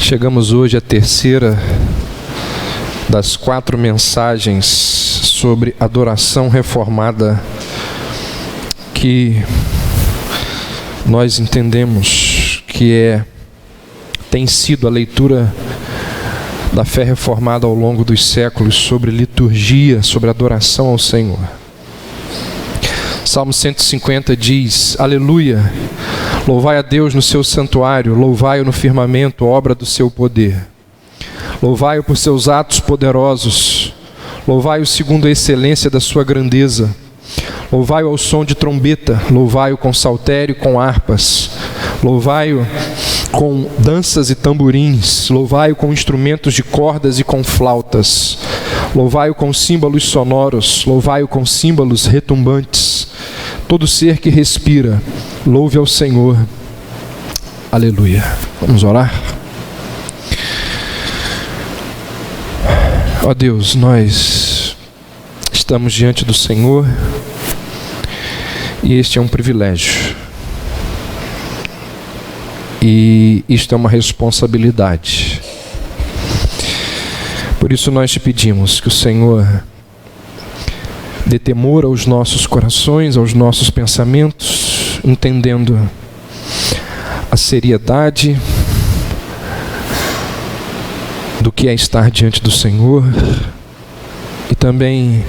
Chegamos hoje à terceira das 4 mensagens sobre adoração reformada que nós entendemos que tem sido a leitura da fé reformada ao longo dos séculos sobre liturgia, sobre adoração ao Senhor. Salmo 150 diz: Aleluia, louvai a Deus no seu santuário, louvai-o no firmamento, obra do seu poder. Louvai-o por seus atos poderosos, louvai-o segundo a excelência da sua grandeza. Louvai-o ao som de trombeta, louvai-o com saltério e com harpas. Louvai-o com danças e tamborins, louvai-o com instrumentos de cordas e com flautas. Louvai-o com símbolos sonoros, louvai-o com símbolos retumbantes. Todo ser que respira, louve ao Senhor. Aleluia. Vamos orar? Ó Deus, nós estamos diante do Senhor e este é um privilégio. E isto é uma responsabilidade. Por isso nós te pedimos que o Senhor dê temor aos nossos corações, aos nossos pensamentos, entendendo a seriedade do que é estar diante do Senhor e também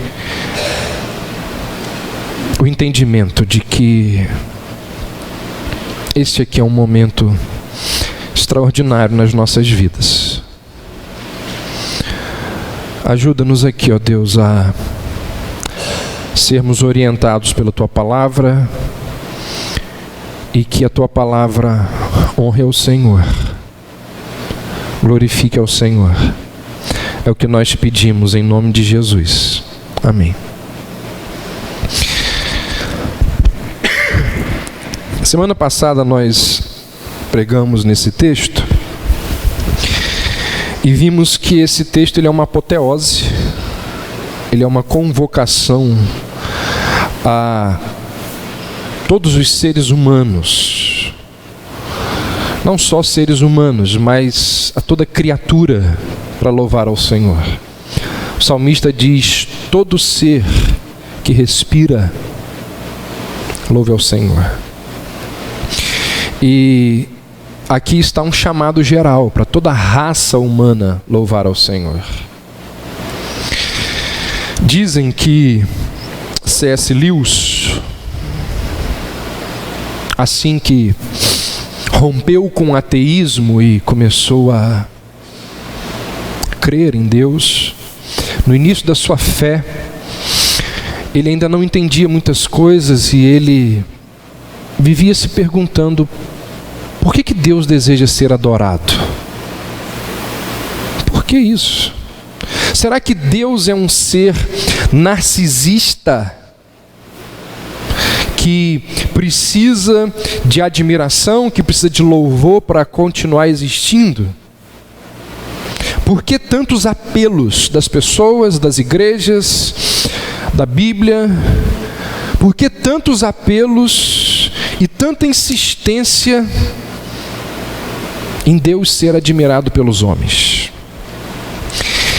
o entendimento de que este aqui é um momento extraordinário nas nossas vidas. Ajuda-nos aqui, ó Deus, a sermos orientados pela Tua Palavra e que a Tua Palavra honre ao Senhor, glorifique ao Senhor. É o que nós te pedimos em nome de Jesus. Amém. Semana passada nós pregamos nesse texto e vimos que esse texto ele é uma apoteose, ele é uma convocação a todos os seres humanos, não só seres humanos, mas a toda criatura para louvar ao Senhor. O salmista diz: todo ser que respira, louve ao Senhor. E aqui está um chamado geral para toda a raça humana louvar ao Senhor. Dizem que C.S. Lewis, assim que rompeu com o ateísmo e começou a crer em Deus, no início da sua fé, ele ainda não entendia muitas coisas e ele vivia se perguntando: por que Deus deseja ser adorado? Por que isso? Será que Deus é um ser narcisista que precisa de admiração, que precisa de louvor para continuar existindo? Por que tantos apelos das pessoas, das igrejas, da Bíblia? Por que tantos apelos e tanta insistência em Deus ser admirado pelos homens?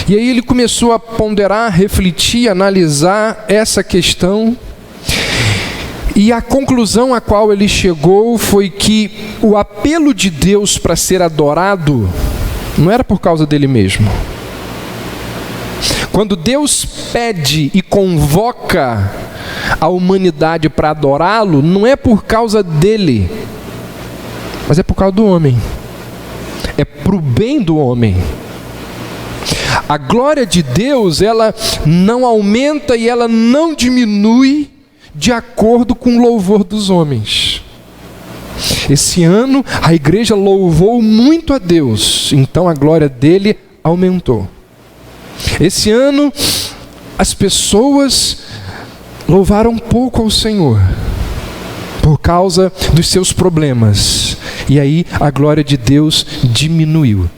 E aí ele começou a ponderar, refletir, analisar essa questão, e a conclusão a qual ele chegou foi que o apelo de Deus para ser adorado não era por causa dele mesmo. Quando Deus pede e convoca a humanidade para adorá-lo, não é por causa dele, mas é por causa do homem. É para o bem do homem. A glória de Deus, ela não aumenta e ela não diminui de acordo com o louvor dos homens. Esse ano a igreja louvou muito a Deus, então a glória dele aumentou. Esse ano as pessoas louvaram pouco ao Senhor por causa dos seus problemas, e aí a glória de Deus diminuiu.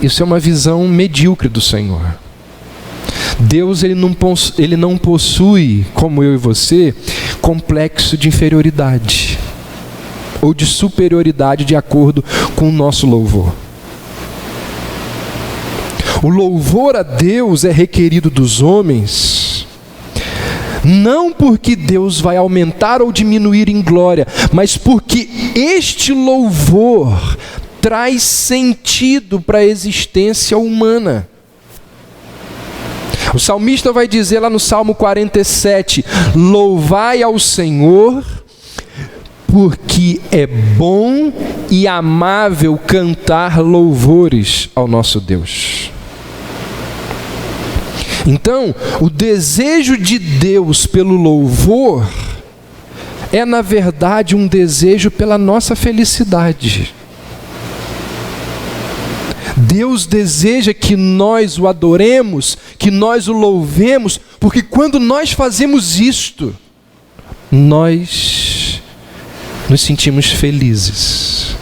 Isso é uma visão medíocre do Senhor. Deus ele não possui, como eu e você, complexo de inferioridade ou de superioridade de acordo com o nosso louvor. O louvor a Deus é requerido dos homens, não porque Deus vai aumentar ou diminuir em glória, mas porque este louvor traz sentido para a existência humana. O salmista vai dizer lá no Salmo 47, louvai ao Senhor, porque é bom e amável cantar louvores ao nosso Deus. Então, o desejo de Deus pelo louvor é, na verdade, um desejo pela nossa felicidade. Deus deseja que nós o adoremos, que nós o louvemos, porque quando nós fazemos isto, nós nos sentimos felizes.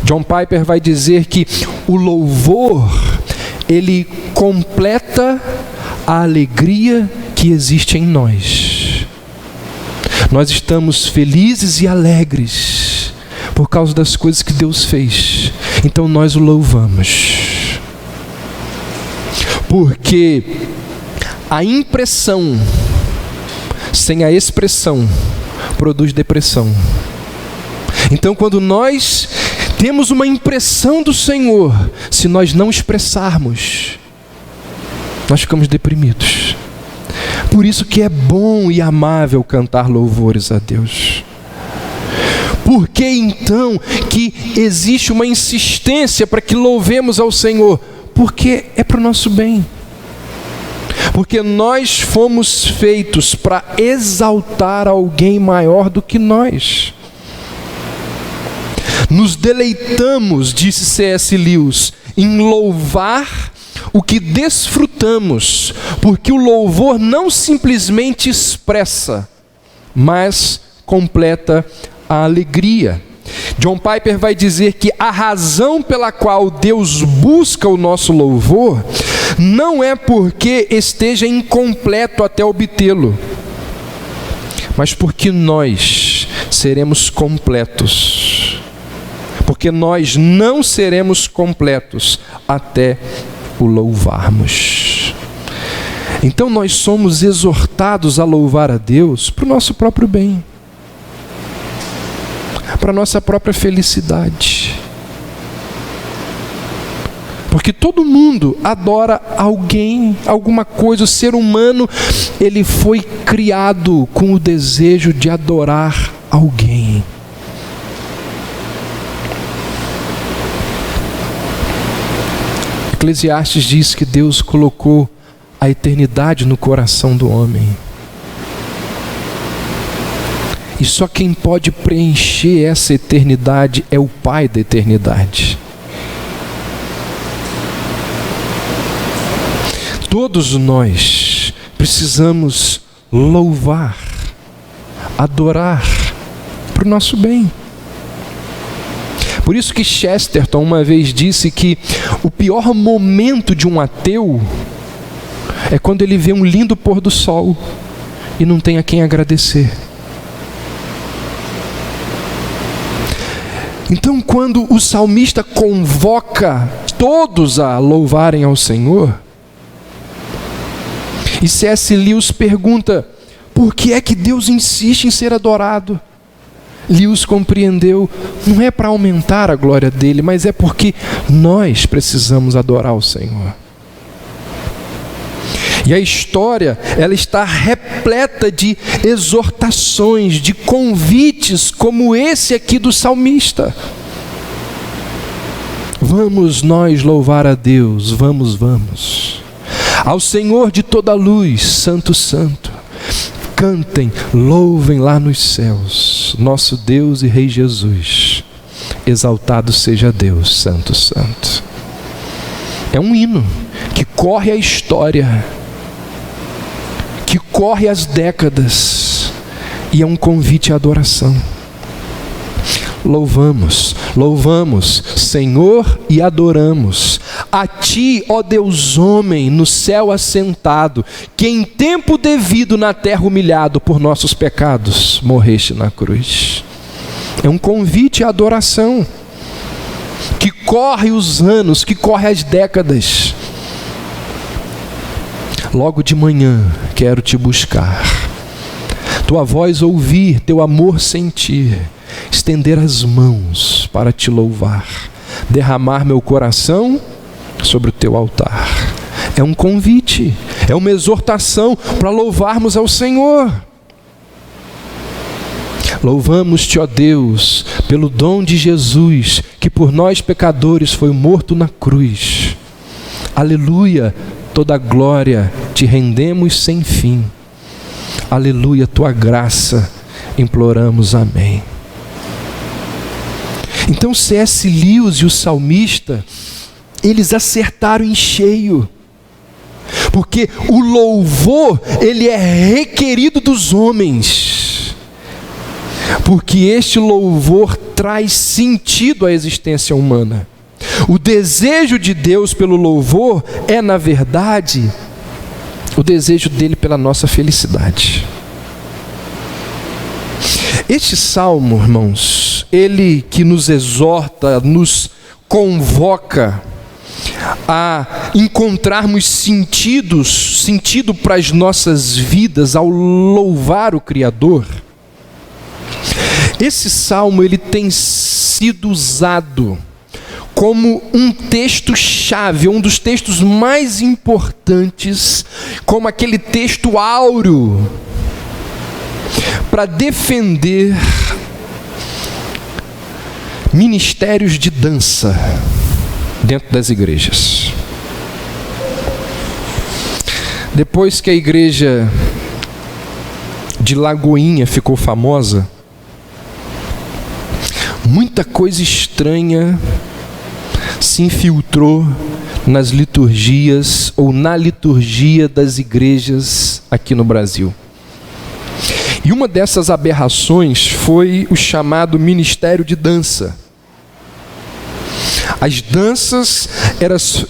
John Piper vai dizer que o louvor, ele completa a alegria que existe em nós. Nós estamos felizes e alegres por causa das coisas que Deus fez. Então nós o louvamos. Porque a impressão sem a expressão produz depressão. Então quando nós temos uma impressão do Senhor, se nós não expressarmos, nós ficamos deprimidos. Por isso que é bom e amável cantar louvores a Deus. Por que então que existe uma insistência para que louvemos ao Senhor? Porque é para o nosso bem. Porque nós fomos feitos para exaltar alguém maior do que nós. Nos deleitamos, disse C.S. Lewis, em louvar o que desfrutamos, porque o louvor não simplesmente expressa, mas completa a alegria. John Piper vai dizer que a razão pela qual Deus busca o nosso louvor não é porque esteja incompleto até obtê-lo, mas porque nós seremos completos. Porque nós não seremos completos até o louvarmos. Então nós somos exortados a louvar a Deus para o nosso próprio bem, para a nossa própria felicidade. Porque todo mundo adora alguém, alguma coisa. O ser humano, ele foi criado com o desejo de adorar alguém. Eclesiastes diz que Deus colocou a eternidade no coração do homem. E só quem pode preencher essa eternidade é o Pai da eternidade. Todos nós precisamos louvar, adorar para o nosso bem. Por isso que Chesterton uma vez disse que o pior momento de um ateu é quando ele vê um lindo pôr do sol e não tem a quem agradecer. Então, quando o salmista convoca todos a louvarem ao Senhor, e C.S. Lewis pergunta, por que é que Deus insiste em ser adorado? Lewis compreendeu, não é para aumentar a glória dele, mas é porque nós precisamos adorar o Senhor. E a história, ela está repleta de exortações, de convites como esse aqui do salmista. Vamos nós louvar a Deus, vamos. Ao Senhor de toda a luz, Santo, Santo. Cantem, louvem lá nos céus, nosso Deus e Rei Jesus. Exaltado seja Deus, Santo, Santo. É um hino que corre a história, que corre as décadas, e é um convite à adoração. Louvamos, Senhor, e adoramos. A Ti, ó Deus homem, no céu assentado, que em tempo devido na terra humilhado por nossos pecados, morreste na cruz. É um convite à adoração, que corre os anos, que corre as décadas. Logo de manhã quero te buscar, tua voz ouvir, teu amor sentir, estender as mãos para te louvar, derramar meu coração sobre o teu altar. É um convite, é uma exortação para louvarmos ao Senhor. Louvamos-te, ó Deus, pelo dom de Jesus, que por nós pecadores foi morto na cruz. Aleluia, toda glória te rendemos sem fim. Aleluia, tua graça imploramos, amém. Então C.S. Lewis e o salmista, eles acertaram em cheio. Porque o louvor, ele é requerido dos homens. Porque este louvor traz sentido à existência humana. O desejo de Deus pelo louvor é, na verdade, o desejo dele pela nossa felicidade. Este salmo, irmãos, ele que nos exorta, nos convoca a encontrarmos sentido para as nossas vidas ao louvar o Criador. Esse salmo, ele tem sido usado como um texto-chave, um dos textos mais importantes, como aquele texto áureo, para defender ministérios de dança dentro das igrejas. Depois que a igreja de Lagoinha ficou famosa, muita coisa estranha se infiltrou nas liturgias ou na liturgia das igrejas aqui no Brasil. E uma dessas aberrações foi o chamado ministério de dança. As danças,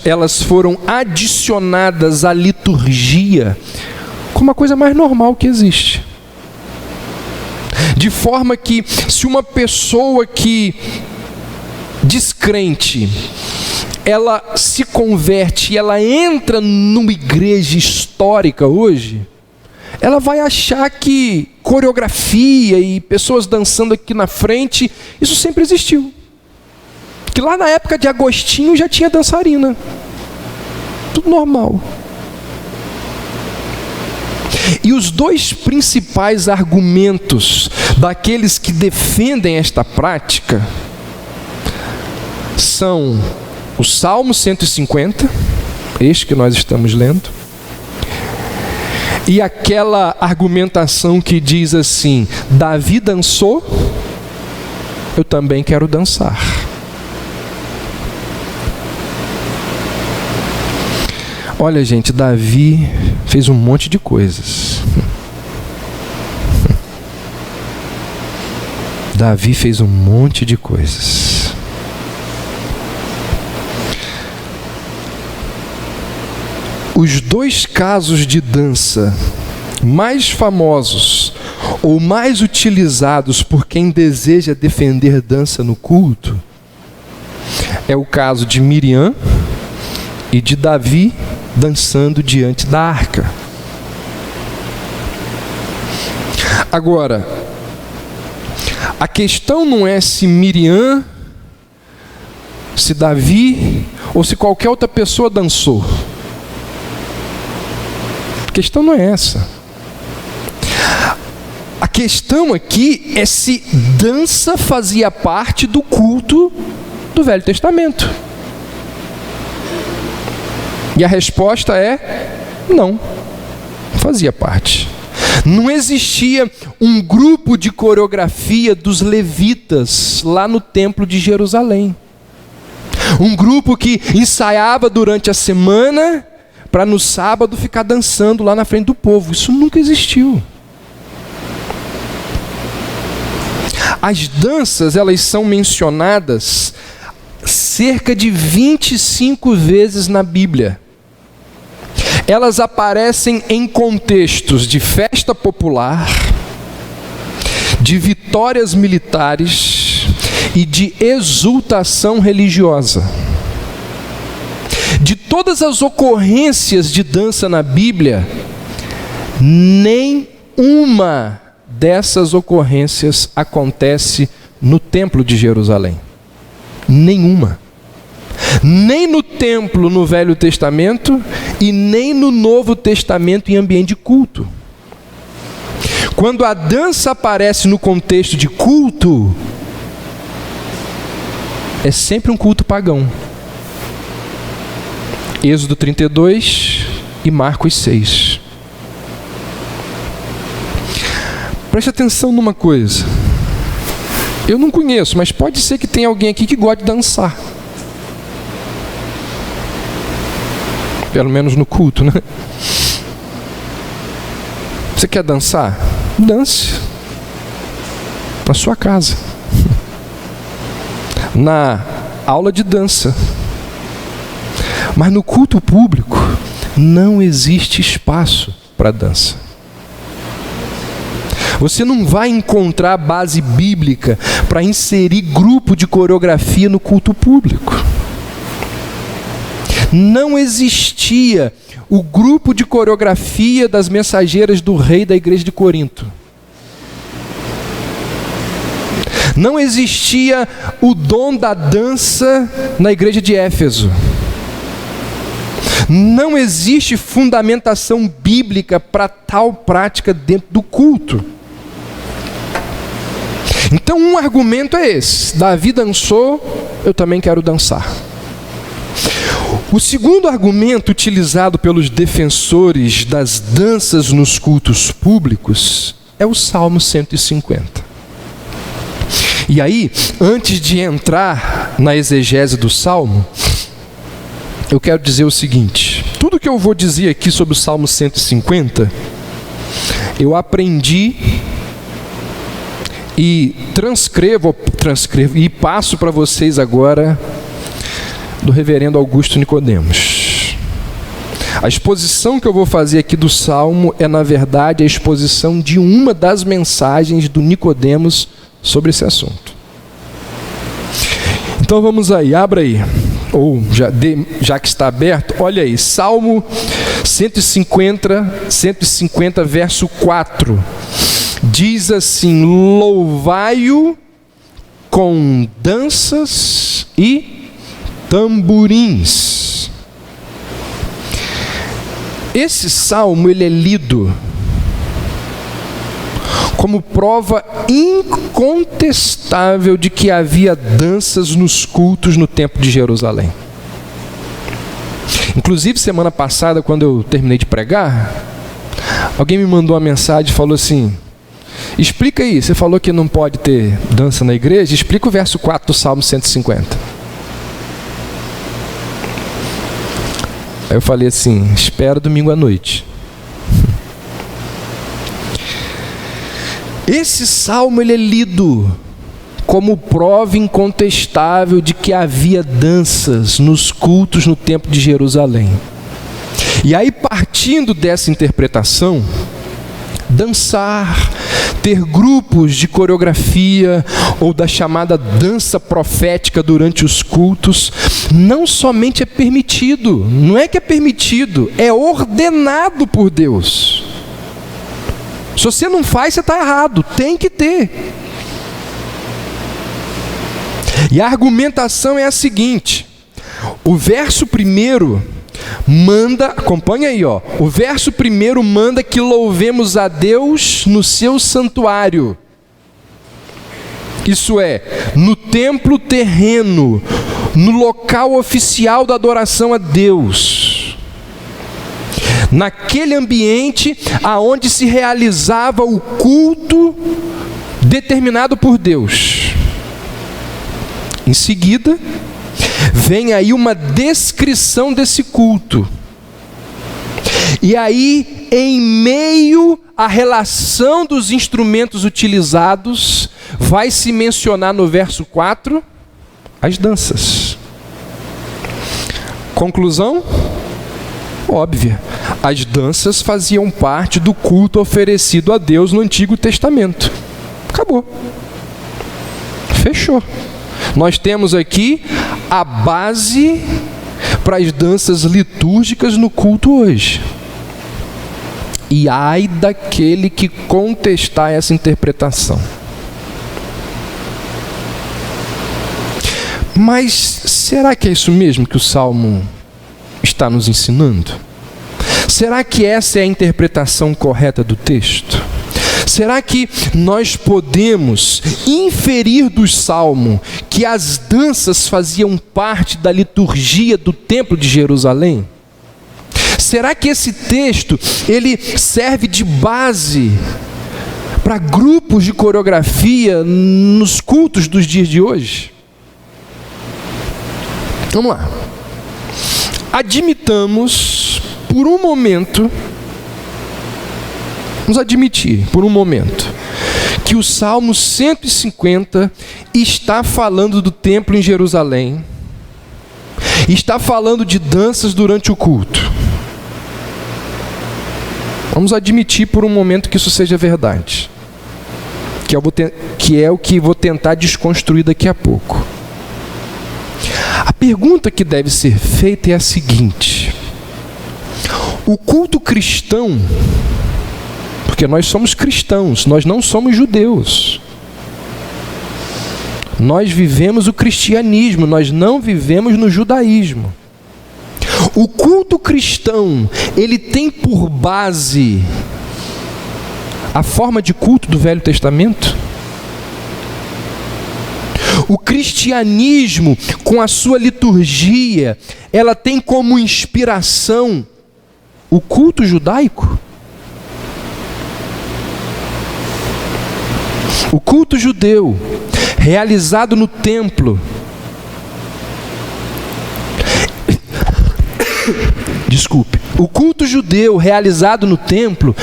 elas foram adicionadas à liturgia como a coisa mais normal que existe. De forma que, se uma pessoa que descrente, ela se converte e ela entra numa igreja histórica hoje, ela vai achar que coreografia e pessoas dançando aqui na frente, isso sempre existiu. Que lá na época de Agostinho já tinha dançarina. Tudo normal. E os dois principais argumentos daqueles que defendem esta prática são o Salmo 150, este que nós estamos lendo, e aquela argumentação que diz assim: Davi dançou, eu também quero dançar. Olha, gente, Davi fez um monte de coisas. Davi fez um monte de coisas. Os dois casos de dança mais famosos ou mais utilizados por quem deseja defender dança no culto é o caso de Miriam e de Davi dançando diante da arca. Agora, a questão não é se Miriam, se Davi ou se qualquer outra pessoa dançou. A questão não é essa. A questão aqui é se dança fazia parte do culto do Velho Testamento. E a resposta é não, fazia parte. Não existia um grupo de coreografia dos levitas lá no templo de Jerusalém. Um grupo que ensaiava durante a semana para no sábado ficar dançando lá na frente do povo. Isso nunca existiu. As danças, elas são mencionadas cerca de 25 vezes na Bíblia. Elas aparecem em contextos de festa popular, de vitórias militares e de exultação religiosa. De todas as ocorrências de dança na Bíblia, nenhuma dessas ocorrências acontece no Templo de Jerusalém. Nenhuma. Nem no templo no Velho Testamento e nem no Novo Testamento em ambiente de culto. Quando a dança aparece no contexto de culto, é sempre um culto pagão. Êxodo 32 e Marcos 6. Preste atenção numa coisa. Eu não conheço, mas pode ser que tenha alguém aqui que goste de dançar. Pelo menos no culto, né? Você quer dançar? Dance. Na sua casa. Na aula de dança. Mas no culto público não existe espaço para dança. Você não vai encontrar base bíblica para inserir grupo de coreografia no culto público. Não existia o grupo de coreografia das mensageiras do rei da igreja de Corinto. Não existia o dom da dança na igreja de Éfeso. Não existe fundamentação bíblica para tal prática dentro do culto. Então um argumento é esse: Davi dançou, eu também quero dançar. O segundo argumento utilizado pelos defensores das danças nos cultos públicos é o Salmo 150. E aí, antes de entrar na exegese do Salmo, eu quero dizer o seguinte: tudo que eu vou dizer aqui sobre o Salmo 150, eu aprendi e transcrevo e passo para vocês agora do reverendo Augusto Nicodemos. A exposição que eu vou fazer aqui do Salmo é, na verdade, a exposição de uma das mensagens do Nicodemos sobre esse assunto. Então vamos aí, abra aí, ou já que está aberto, olha aí, Salmo 150, verso 4, diz assim: louvai-o com danças e tamborins. Esse salmo ele é lido como prova incontestável de que havia danças nos cultos no Templo de Jerusalém. Inclusive, semana passada, quando eu terminei de pregar, alguém me mandou uma mensagem e falou assim: explica aí, você falou que não pode ter dança na igreja, explica o verso 4 do Salmo 150. Aí eu falei assim: espera domingo à noite. Esse salmo ele é lido como prova incontestável de que havia danças nos cultos no Templo de Jerusalém. E aí, partindo dessa interpretação, dançar, ter grupos de coreografia ou da chamada dança profética durante os cultos, não somente é permitido, não é que é permitido, é ordenado por Deus. Se você não faz, você está errado, tem que ter. E a argumentação é a seguinte: o verso primeiro manda, acompanha aí, ó. O verso primeiro manda que louvemos a Deus no seu santuário. Isso é, no templo terreno, no local oficial da adoração a Deus. Naquele ambiente aonde se realizava o culto determinado por Deus. Em seguida, vem aí uma descrição desse culto. E aí, em meio à relação dos instrumentos utilizados, vai se mencionar no verso 4 as danças. Conclusão? Óbvia. As danças faziam parte do culto oferecido a Deus no Antigo Testamento. Acabou. Fechou. Nós temos aqui a base para as danças litúrgicas no culto hoje. E ai daquele que contestar essa interpretação. Mas será que é isso mesmo que o Salmo está nos ensinando? Será que essa é a interpretação correta do texto? Será que nós podemos inferir do Salmo que as danças faziam parte da liturgia do Templo de Jerusalém? Será que esse texto ele serve de base para grupos de coreografia nos cultos dos dias de hoje? Vamos lá. Admitamos por um momento, vamos admitir por um momento, que o Salmo 150 está falando do templo em Jerusalém, está falando de danças durante o culto. Vamos admitir por um momento que isso seja verdade, que é o que vou tentar desconstruir daqui a pouco. A pergunta que deve ser feita é a seguinte: o culto cristão, porque nós somos cristãos, nós não somos judeus, nós vivemos o cristianismo, nós não vivemos no judaísmo. O culto cristão, ele tem por base a forma de culto do Velho Testamento? O cristianismo, com a sua liturgia, ela tem como inspiração o culto judaico? O culto judeu, realizado no templo, o culto judeu realizado no templo,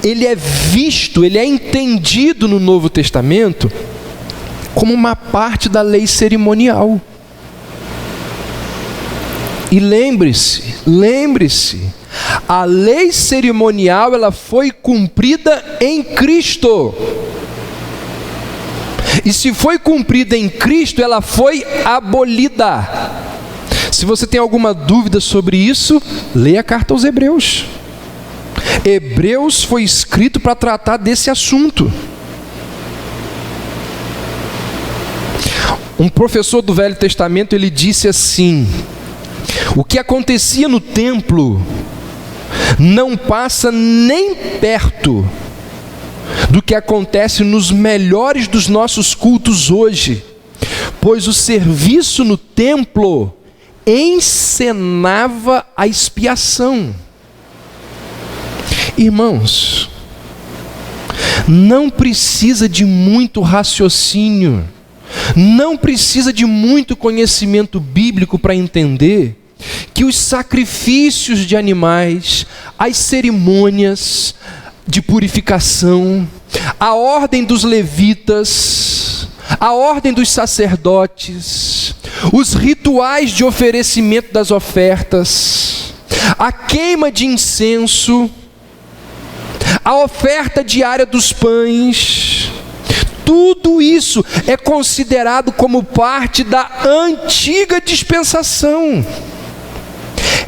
ele é visto, ele é entendido no Novo Testamento como uma parte da lei cerimonial. E lembre-se, a lei cerimonial ela foi cumprida em Cristo. E se foi cumprida em Cristo, ela foi abolida. Se você tem alguma dúvida sobre isso, leia a carta aos Hebreus. Hebreus foi escrito para tratar desse assunto. Um professor do Velho Testamento, ele disse assim: o que acontecia no templo não passa nem perto do que acontece nos melhores dos nossos cultos hoje, pois o serviço no templo encenava a expiação. Irmãos, não precisa de muito raciocínio, não precisa de muito conhecimento bíblico para entender que os sacrifícios de animais, as cerimônias de purificação, a ordem dos levitas, a ordem dos sacerdotes, os rituais de oferecimento das ofertas, a queima de incenso, a oferta diária dos pães, tudo isso é considerado como parte da antiga dispensação.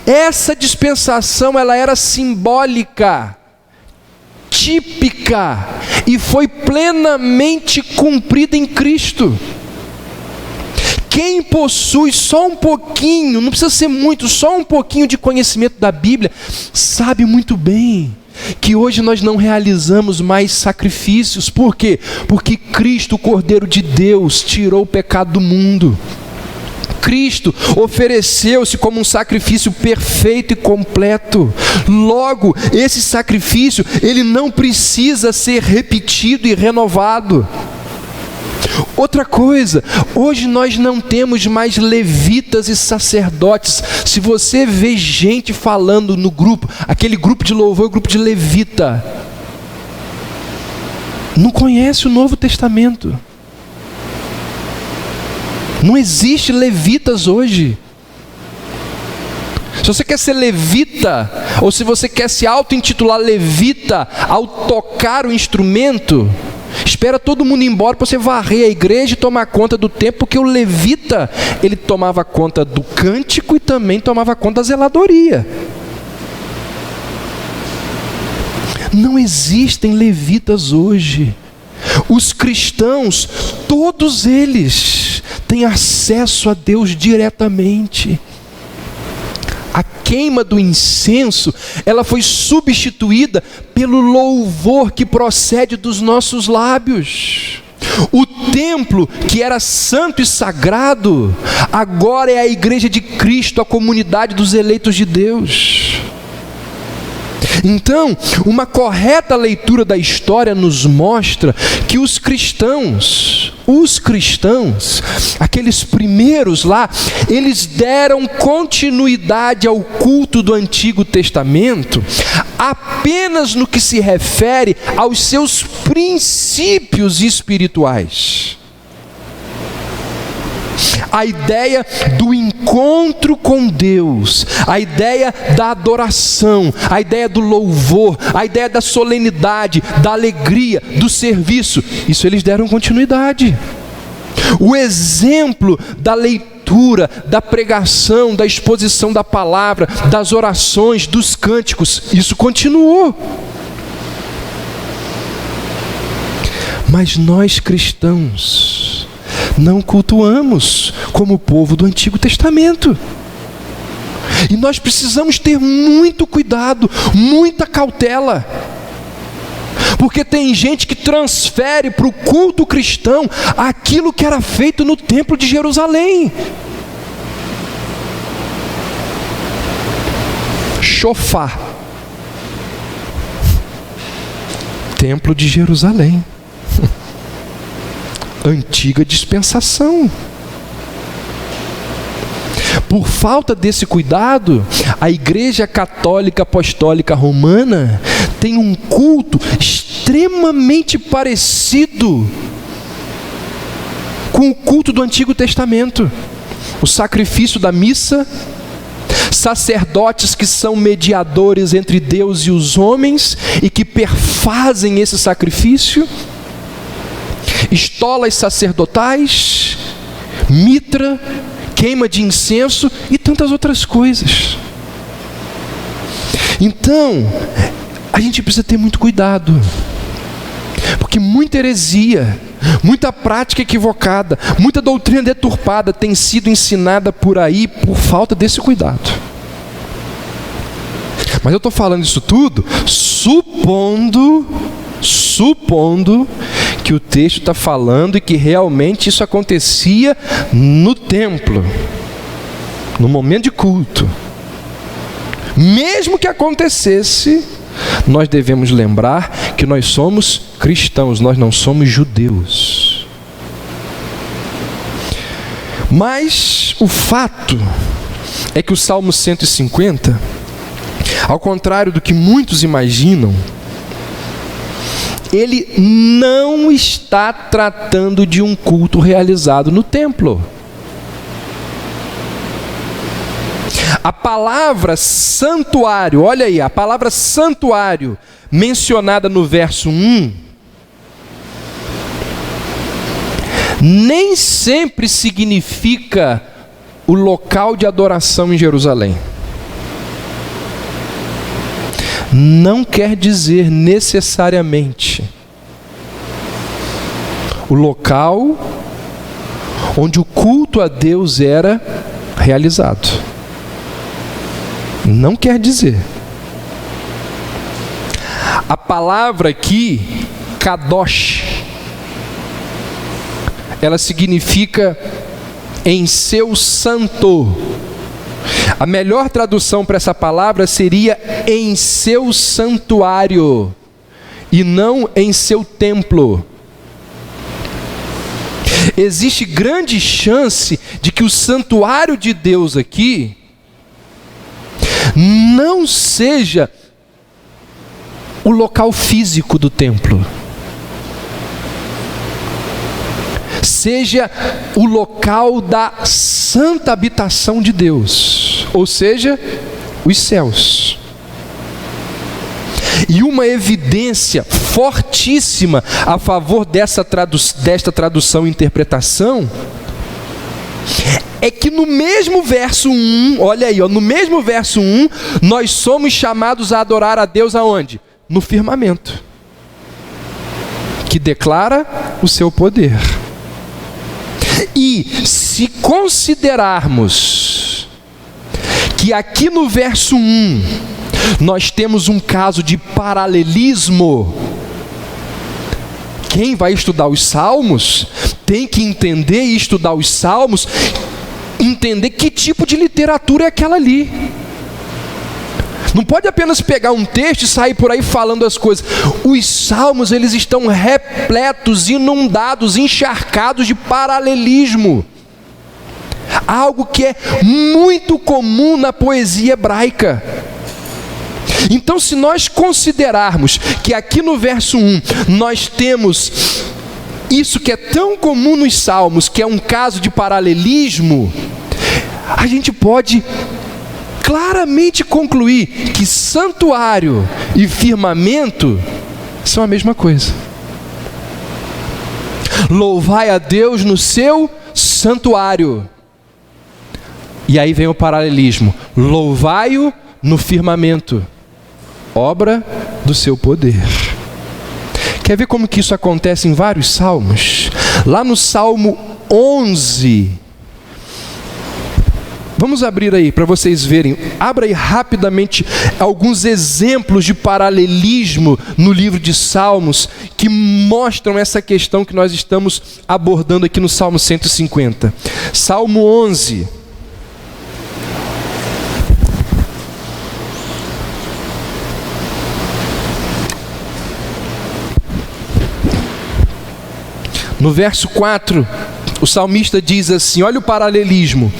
Essa dispensação ela era simbólica, típica, e foi plenamente cumprida em Cristo. Quem possui só um pouquinho, não precisa ser muito, só um pouquinho de conhecimento da Bíblia, sabe muito bem que hoje nós não realizamos mais sacrifícios. Por quê? Porque Cristo, o Cordeiro de Deus, tirou o pecado do mundo. Cristo ofereceu-se como um sacrifício perfeito e completo. Logo, esse sacrifício, ele não precisa ser repetido e renovado. Outra coisa, hoje nós não temos mais levitas e sacerdotes. Se você vê gente falando no grupo, aquele grupo de louvor, o grupo de levita, não conhece o Novo Testamento. Não existe levitas hoje. Se você quer ser levita, ou se você quer se auto-intitular levita ao tocar o instrumento, espera todo mundo ir embora para você varrer a igreja e tomar conta do templo, porque o levita, ele tomava conta do cântico e também tomava conta da zeladoria. Não existem levitas hoje. Os cristãos, todos eles, têm acesso a Deus diretamente. A queima do incenso, ela foi substituída pelo louvor que procede dos nossos lábios. O templo, que era santo e sagrado, agora é a igreja de Cristo, a comunidade dos eleitos de Deus. Então, uma correta leitura da história nos mostra que os cristãos, aqueles primeiros lá, eles deram continuidade ao culto do Antigo Testamento apenas no que se refere aos seus princípios espirituais. A ideia do encontro com Deus, a ideia da adoração, a ideia do louvor, a ideia da solenidade, da alegria, do serviço, isso eles deram continuidade. O exemplo da leitura, da pregação, da exposição da palavra, das orações, dos cânticos, isso continuou. Mas nós cristãos não cultuamos como o povo do Antigo Testamento. E nós precisamos ter muito cuidado, muita cautela. Porque tem gente que transfere para o culto cristão aquilo que era feito no templo de Jerusalém. Shofar. Templo de Jerusalém. Antiga dispensação. Por falta desse cuidado, a Igreja Católica Apostólica Romana tem um culto extremamente parecido com o culto do Antigo Testamento. O sacrifício da missa, sacerdotes que são mediadores entre Deus e os homens e que perfazem esse sacrifício, estolas sacerdotais, mitra, queima de incenso e tantas outras coisas. Então, a gente precisa ter muito cuidado, porque muita heresia, muita prática equivocada, muita doutrina deturpada tem sido ensinada por aí por falta desse cuidado. Mas eu estou falando isso tudo supondo que o texto está falando e que realmente isso acontecia no templo, no momento de culto. Mesmo que acontecesse, nós devemos lembrar que nós somos cristãos, nós não somos judeus. Mas o fato é que o Salmo 150, ao contrário do que muitos imaginam, ele não está tratando de um culto realizado no templo. A palavra santuário, olha aí, a palavra santuário mencionada no verso 1, nem sempre significa o local de adoração em Jerusalém. Não quer dizer necessariamente o local onde o culto a Deus era realizado. Não quer dizer. A palavra aqui, kadosh, ela significa em seu santo. A melhor tradução para essa palavra seria em seu santuário e não em seu templo. Existe grande chance de que o santuário de Deus aqui não seja o local físico do templo, seja o local da santa habitação de Deus, ou seja, os céus. E uma evidência fortíssima a favor desta tradução e interpretação é que no mesmo verso 1, olha aí, no mesmo verso 1, nós somos chamados a adorar a Deus aonde? No firmamento, que declara o seu poder. E se considerarmos que aqui no verso 1 nós temos um caso de paralelismo, quem vai estudar os Salmos tem que entender e estudar os Salmos, entender que tipo de literatura é aquela ali. Não pode apenas pegar um texto e sair por aí falando as coisas. Os Salmos, eles estão repletos, inundados, encharcados de paralelismo. Algo que é muito comum na poesia hebraica. Então, se nós considerarmos que aqui no verso 1 nós temos isso que é tão comum nos Salmos, que é um caso de paralelismo, a gente pode claramente concluir que santuário e firmamento são a mesma coisa. Louvai a Deus no seu santuário. E aí vem o paralelismo. Louvai-o no firmamento, obra do seu poder. Quer ver como que isso acontece em vários salmos? Lá no Salmo 11, vamos abrir aí para vocês verem. Abra aí rapidamente alguns exemplos de paralelismo no livro de Salmos que mostram essa questão que nós estamos abordando aqui no Salmo 150. Salmo 11. No verso 4, o salmista diz assim, olha o paralelismo: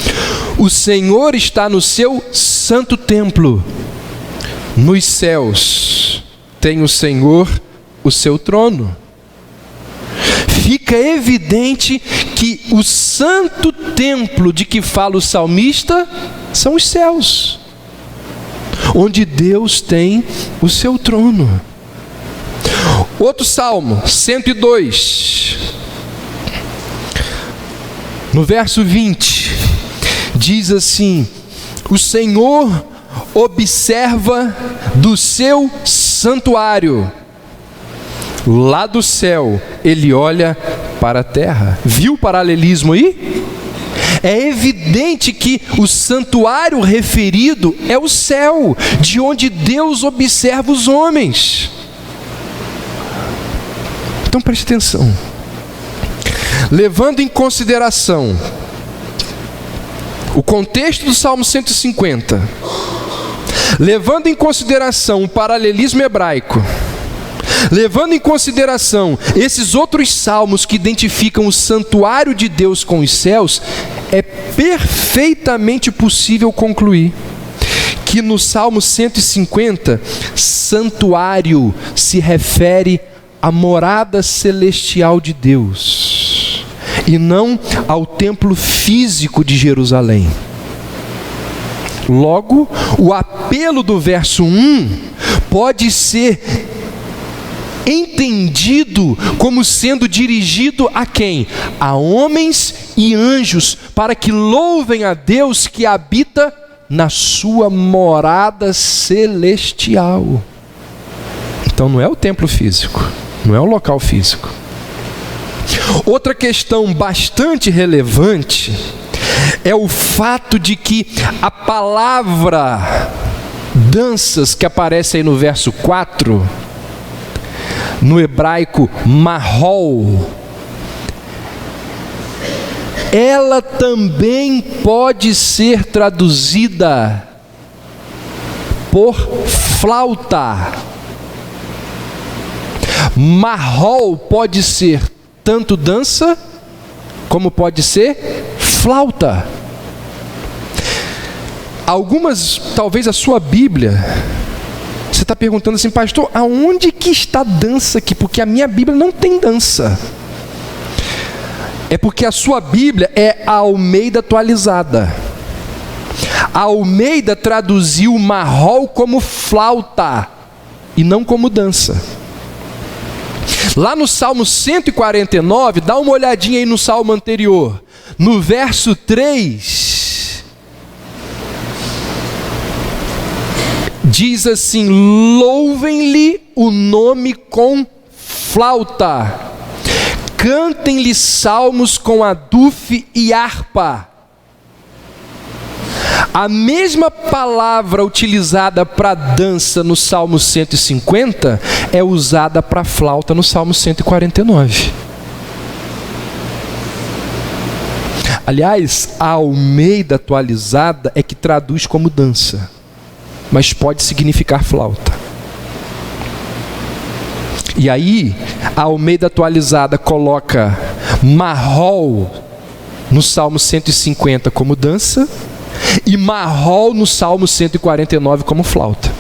o Senhor está no seu santo templo, nos céus tem o Senhor o seu trono. Fica evidente que o santo templo de que fala o salmista são os céus, onde Deus tem o seu trono. Outro salmo, 102. No verso 20, diz assim: o Senhor observa do seu santuário, lá do céu, ele olha para a terra. Viu o paralelismo aí? É evidente que o santuário referido é o céu, de onde Deus observa os homens. Então preste atenção. Levando em consideração o contexto do Salmo 150, levando em consideração o paralelismo hebraico, levando em consideração esses outros salmos que identificam o santuário de Deus com os céus, é perfeitamente possível concluir que no Salmo 150, santuário se refere à morada celestial de Deus, e não ao templo físico de Jerusalém. Logo, o apelo do verso 1 pode ser entendido como sendo dirigido a quem? A homens e anjos, para que louvem a Deus que habita na sua morada celestial. Então não é o templo físico, não é o local físico. Outra questão bastante relevante é o fato de que a palavra danças, que aparece aí no verso 4, no hebraico mahol, ela também pode ser traduzida por flauta. Mahol pode ser tanto dança, como pode ser flauta. Algumas, talvez a sua Bíblia, você está perguntando assim, pastor, aonde que está dança aqui? Porque a minha Bíblia não tem dança. É porque a sua Bíblia é a Almeida atualizada. A Almeida traduziu mahol como flauta. e não como dança. Lá no Salmo 149, dá uma olhadinha aí no Salmo anterior. No verso 3, diz assim: louvem-lhe o nome com flauta, cantem-lhe salmos com adufe e harpa. A mesma palavra utilizada para dança no Salmo 150 é usada para flauta no Salmo 149. Aliás, a Almeida atualizada é que traduz como dança, mas pode significar flauta. E aí, a Almeida atualizada coloca marrol no Salmo 150 como dança, e marrol no Salmo 149 como flauta.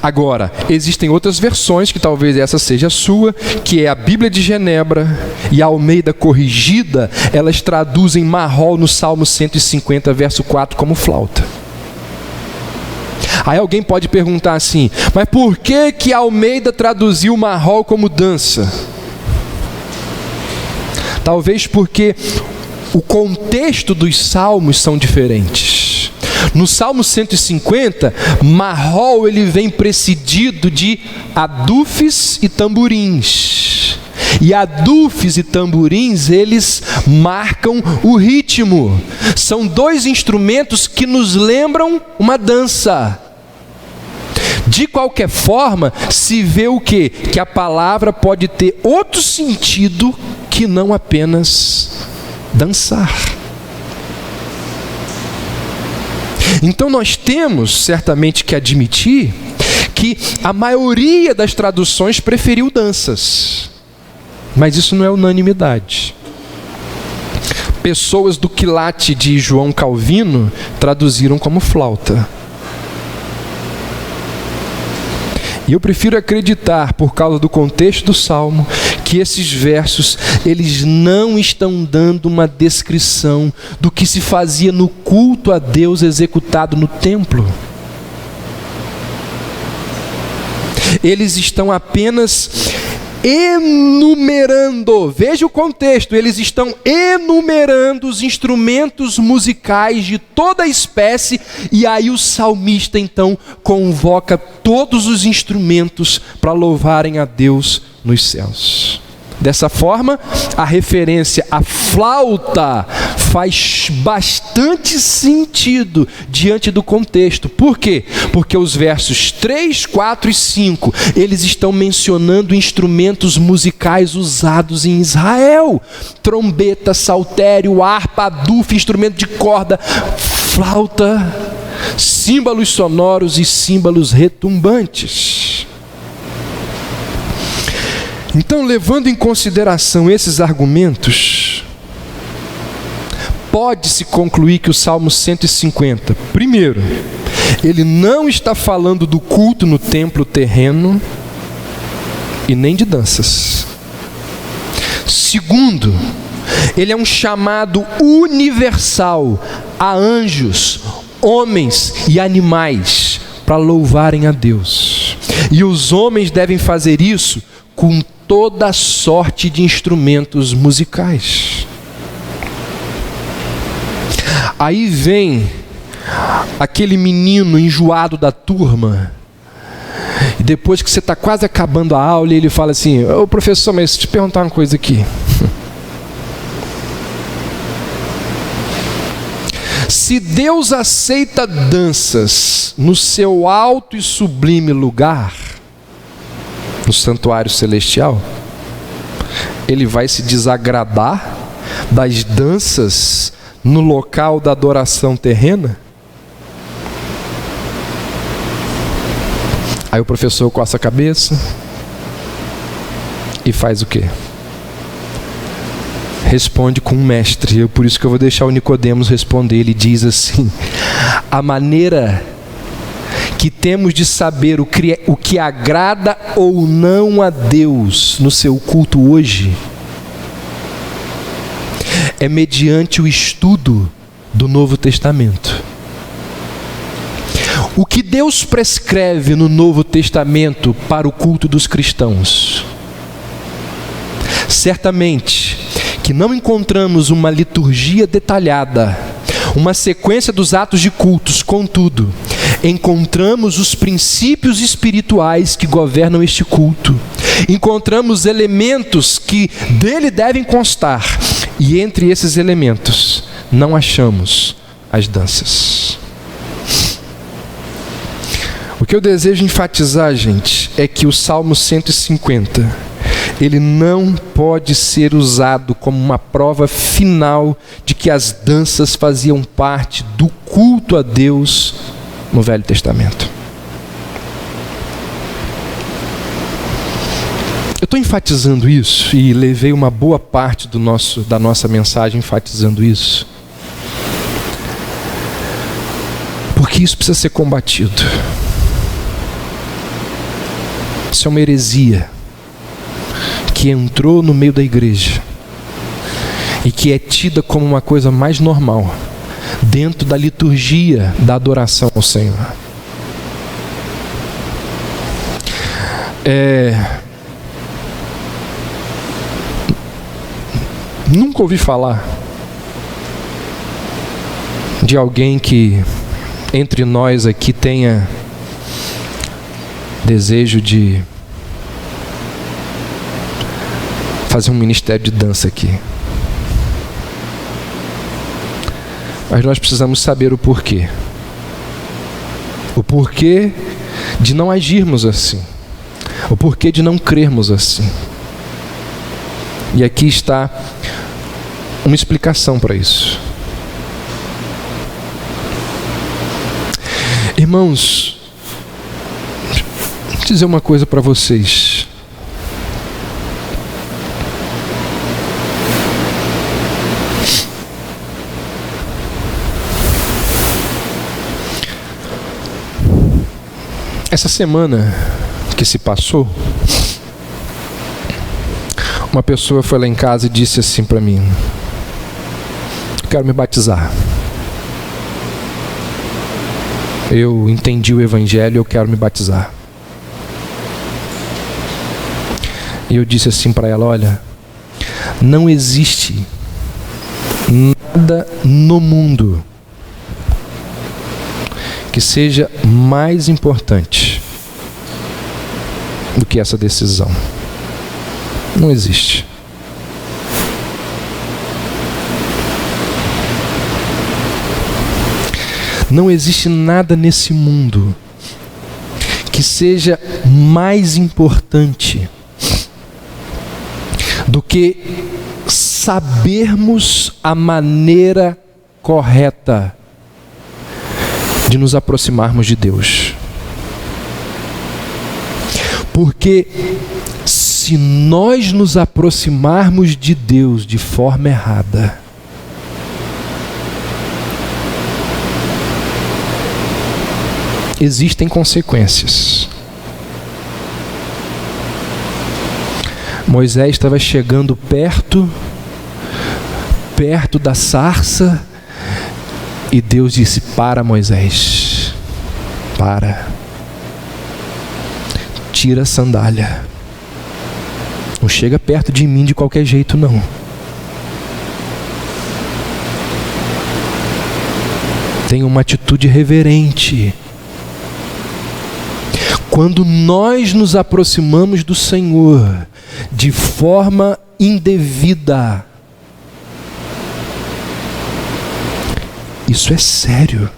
Agora, existem outras versões, que talvez essa seja a sua, que é a Bíblia de Genebra e a Almeida corrigida. Elas traduzem marrol no Salmo 150, verso 4, como flauta. Aí alguém pode perguntar assim: mas por que a Almeida traduziu marrol como dança? Talvez porque o contexto dos salmos são diferentes. No Salmo 150, marrol ele vem precedido de adufes e tamborins. E adufes e tamborins, eles marcam o ritmo. São dois instrumentos que nos lembram uma dança. De qualquer forma, se vê o quê? Que a palavra pode ter outro sentido que não apenas dançar. Então nós temos certamente que admitir que a maioria das traduções preferiu danças, mas isso não é unanimidade. Pessoas do quilate de João Calvino traduziram como flauta. E eu prefiro acreditar, por causa do contexto do Salmo, que esses versos, eles não estão dando uma descrição do que se fazia no culto a Deus executado no templo. Eles estão apenas enumerando, veja o contexto, eles estão enumerando os instrumentos musicais de toda espécie, e aí o salmista então convoca todos os instrumentos para louvarem a Deus nos céus. Dessa forma, a referência à flauta faz bastante sentido diante do contexto. Por quê? Porque os versos 3, 4 e 5, eles estão mencionando instrumentos musicais usados em Israel. Trombeta, saltério, harpa, adufe, instrumento de corda, flauta, símbolos sonoros e símbolos retumbantes. Então, levando em consideração esses argumentos, pode-se concluir que o Salmo 150, primeiro, ele não está falando do culto no templo terreno e nem de danças. Segundo, ele é um chamado universal a anjos, homens e animais para louvarem a Deus. E os homens devem fazer isso com toda sorte de instrumentos musicais. Aí vem aquele menino enjoado da turma, e depois que você está quase acabando a aula, ele fala assim: ô professor, mas deixa eu te perguntar uma coisa aqui. Se Deus aceita danças no seu alto e sublime lugar, no santuário celestial, ele vai se desagradar das danças no local da adoração terrena? Aí o professor coça a cabeça e faz o quê? Responde com um mestre. Por isso que eu vou deixar o Nicodemos responder. Ele diz assim: a maneira que temos de saber o que agrada ou não a Deus no seu culto hoje é mediante o estudo do Novo Testamento. O que Deus prescreve no Novo Testamento para o culto dos cristãos? Certamente que não encontramos uma liturgia detalhada, uma sequência dos atos de cultos, contudo, encontramos os princípios espirituais que governam este culto. Encontramos elementos que dele devem constar, e entre esses elementos não achamos as danças. O que eu desejo enfatizar, gente, é que o Salmo 150, ele não pode ser usado como uma prova final de que as danças faziam parte do culto a Deus no Velho Testamento. Eu estou enfatizando isso e levei uma boa parte da nossa mensagem enfatizando isso, porque isso precisa ser combatido. Isso é uma heresia que entrou no meio da igreja e que é tida como uma coisa mais normal dentro da liturgia da adoração ao Senhor. Nunca ouvi falar de alguém que entre nós aqui tenha desejo de fazer um ministério de dança aqui. Mas nós precisamos saber o porquê. O porquê de não agirmos assim. O porquê de não crermos assim. E aqui está uma explicação para isso. Irmãos, deixa eu dizer uma coisa para vocês. Essa semana que se passou, uma pessoa foi lá em casa e disse assim para mim: eu quero me batizar. Eu entendi o Evangelho e eu quero me batizar. E eu disse assim para ela: olha, não existe nada no mundo que seja mais importante do que essa decisão. Não existe. Não existe nada nesse mundo que seja mais importante do que sabermos a maneira correta de nos aproximarmos de Deus. Porque se nós nos aproximarmos de Deus de forma errada, existem consequências. Moisés estava chegando perto da sarça, e Deus disse: para, Moisés, para, tira a sandália, não chega perto de mim de qualquer jeito não. Tenha uma atitude reverente. Quando nós nos aproximamos do Senhor de forma indevida, isso é sério.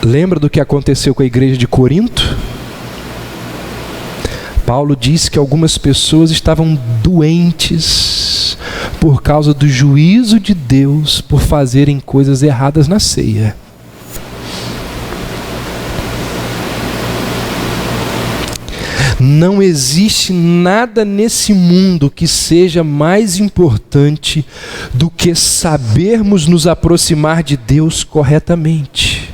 Lembra do que aconteceu com a igreja de Corinto? Paulo disse que algumas pessoas estavam doentes por causa do juízo de Deus por fazerem coisas erradas na ceia. Não existe nada nesse mundo que seja mais importante do que sabermos nos aproximar de Deus corretamente.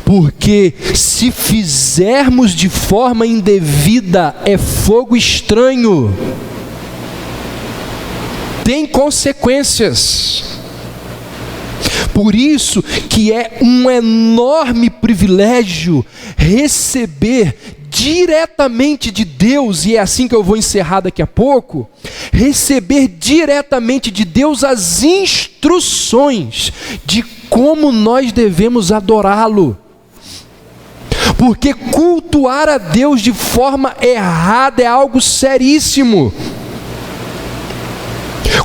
Porque se fizermos de forma indevida, é fogo estranho. tem consequências. Por isso que é um enorme privilégio receber diretamente de Deus, e é assim que eu vou encerrar daqui a pouco, receber diretamente de Deus as instruções de como nós devemos adorá-lo. Porque cultuar a Deus de forma errada é algo seríssimo.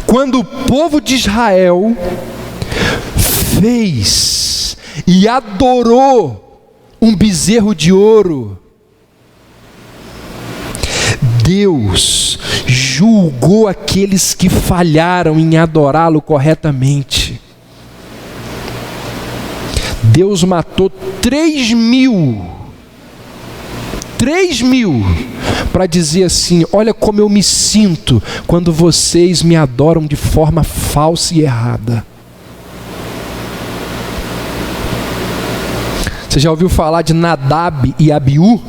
Quando o povo de Israel fez e adorou um bezerro de ouro, Deus julgou aqueles que falharam em adorá-lo corretamente. Deus matou 3.000 para dizer assim: olha como eu me sinto quando vocês me adoram de forma falsa e errada. Você já ouviu falar de Nadab e Abiú?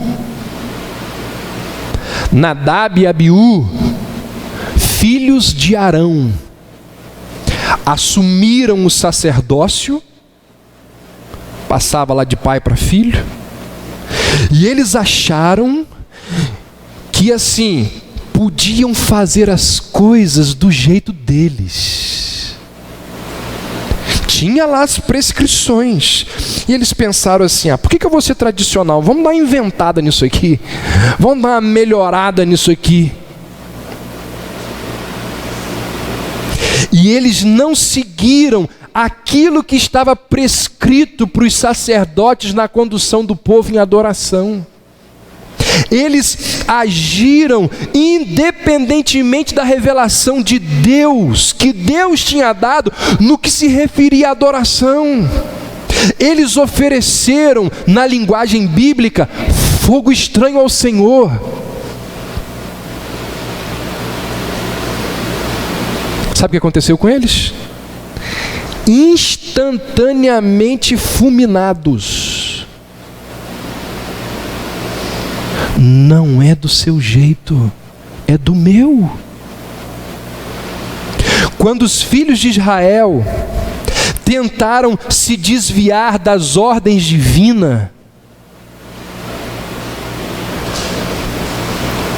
Nadab e Abiú, filhos de Arão, assumiram o sacerdócio, passava lá de pai para filho, e eles acharam que assim, podiam fazer as coisas do jeito deles. Tinha lá as prescrições, e eles pensaram assim: por que eu vou ser tradicional? Vamos dar uma inventada nisso aqui, vamos dar uma melhorada nisso aqui. E eles não seguiram aquilo que estava prescrito para os sacerdotes na condução do povo em adoração. Eles agiram independentemente da revelação de Deus, que Deus tinha dado no que se referia à adoração. Eles ofereceram, na linguagem bíblica, fogo estranho ao Senhor. Sabe o que aconteceu com eles? Instantaneamente fulminados. Não é do seu jeito, é do meu. Quando os filhos de Israel tentaram se desviar das ordens divinas,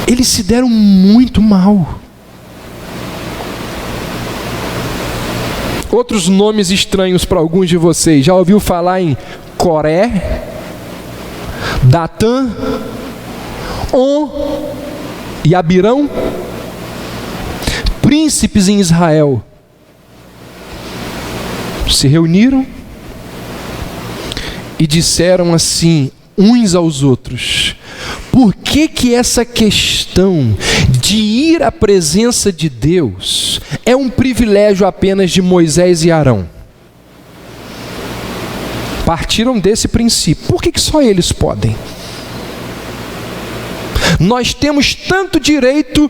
eles se deram muito mal. Outros nomes estranhos para alguns de vocês: já ouviu falar em Coré, Datã, On e Abirão? Príncipes em Israel se reuniram e disseram assim uns aos outros: por que essa questão de ir à presença de Deus é um privilégio apenas de Moisés e Arão? Partiram desse princípio. Por que só eles podem? Nós temos tanto direito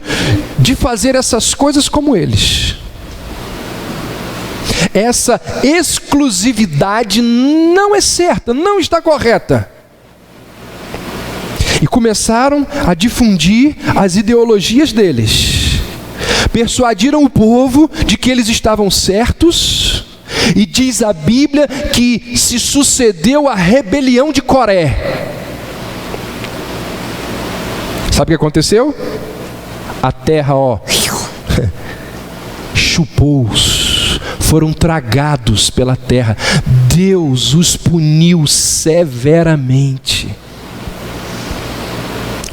de fazer essas coisas como eles. Essa exclusividade não é certa, não está correta. E começaram a difundir as ideologias deles. Persuadiram o povo de que eles estavam certos. E diz a Bíblia que se sucedeu a rebelião de Coré. Sabe o que aconteceu? A terra, chupou-os, foram tragados pela terra. Deus os puniu severamente.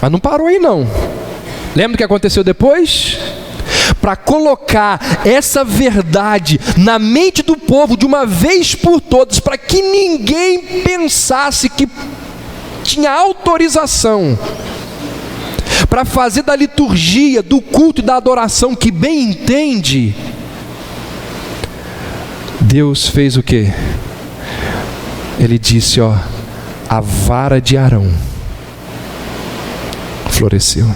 Mas não parou aí não. Lembra o que aconteceu depois? Para colocar essa verdade na mente do povo de uma vez por todas, para que ninguém pensasse que tinha autorização para fazer da liturgia, do culto e da adoração que bem entende, Deus fez o quê? Ele disse: a vara de Arão floresceu.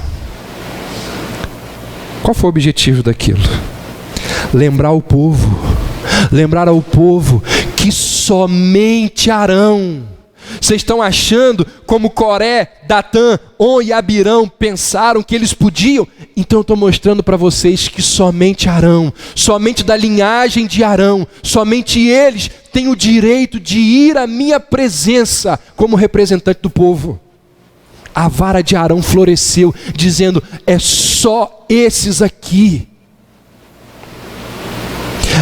Qual foi o objetivo daquilo? Lembrar ao povo que somente Arão Vocês estão achando como Coré, Datã, On e Abirão pensaram que eles podiam? Então eu estou mostrando para vocês que somente Arão, somente da linhagem de Arão, somente eles têm o direito de ir à minha presença como representante do povo. A vara de Arão floresceu, dizendo: é só esses aqui.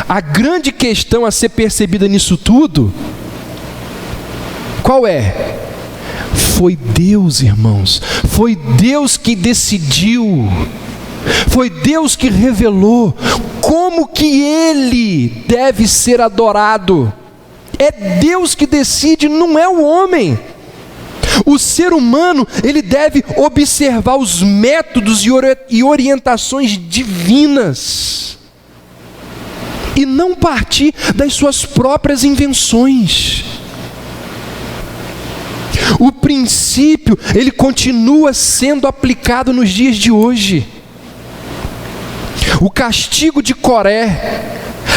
A grande questão a ser percebida nisso tudo, qual é? Foi Deus, irmãos. Foi Deus que decidiu. Foi Deus que revelou como que Ele deve ser adorado. É Deus que decide, não é o homem. O ser humano, ele deve observar os métodos e orientações divinas e não partir das suas próprias invenções. O princípio, ele continua sendo aplicado nos dias de hoje. O castigo de Coré,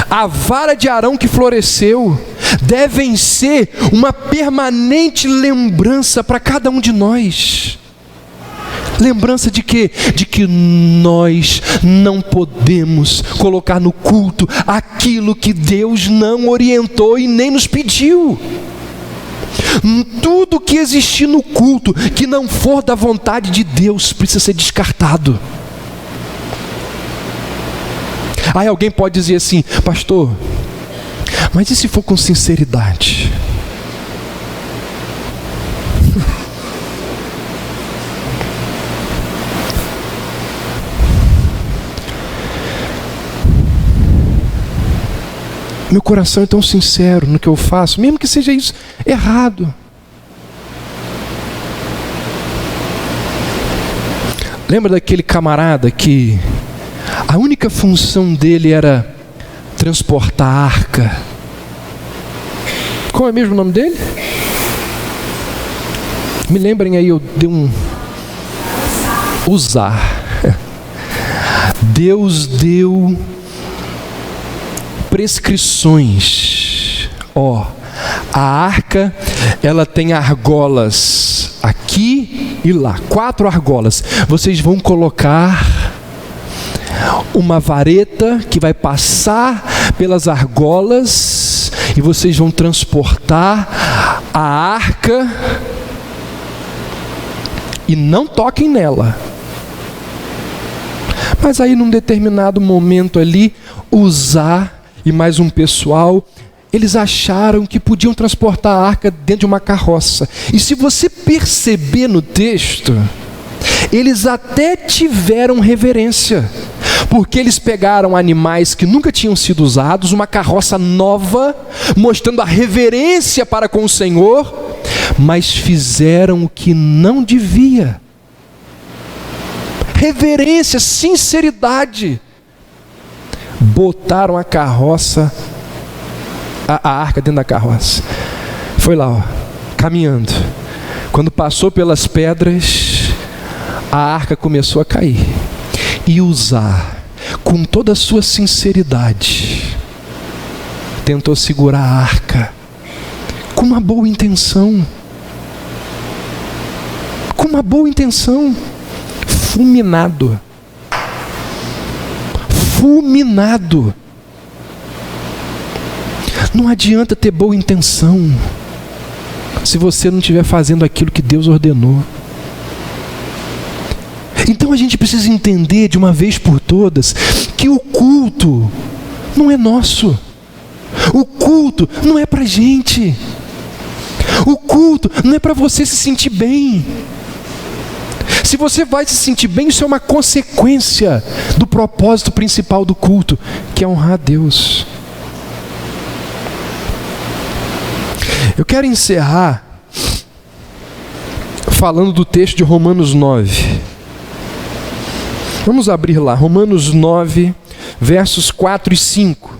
a vara de Arão que floresceu, devem ser uma permanente lembrança para cada um de nós. Lembrança de quê? De que nós não podemos colocar no culto aquilo que Deus não orientou e nem nos pediu. Tudo que existir no culto que não for da vontade de Deus precisa ser descartado. Aí alguém pode dizer assim: pastor, mas e se for com sinceridade? Meu coração é tão sincero no que eu faço, mesmo que seja isso errado. Lembra daquele camarada que a única função dele era transportar a arca? Qual é mesmo o nome dele? Me lembrem aí, eu dei um... Usar. Deus deu prescrições. A arca, ela tem argolas aqui e lá, 4 argolas. Vocês vão colocar uma vareta que vai passar pelas argolas e vocês vão transportar a arca e não toquem nela. Mas aí num determinado momento ali, Uzá e mais um pessoal, eles acharam que podiam transportar a arca dentro de uma carroça. E se você perceber no texto, eles até tiveram reverência, porque eles pegaram animais que nunca tinham sido usados, uma carroça nova, mostrando a reverência para com o Senhor, mas fizeram o que não devia. Reverência, sinceridade. Botaram a carroça, a arca dentro da carroça. Foi lá, caminhando. Quando passou pelas pedras, a arca começou a cair. E Uzá, com toda a sua sinceridade, tentou segurar a arca, com uma boa intenção. Com uma boa intenção. Fulminado. Fulminado. Não adianta ter boa intenção se você não estiver fazendo aquilo que Deus ordenou. Então a gente precisa entender de uma vez por todas que o culto não é nosso. O culto não é pra gente. O culto não é para você se sentir bem. Se você vai se sentir bem, isso é uma consequência do propósito principal do culto, que é honrar a Deus. Eu quero encerrar falando do texto de Romanos 9. Vamos abrir lá, Romanos 9, versos 4 e 5.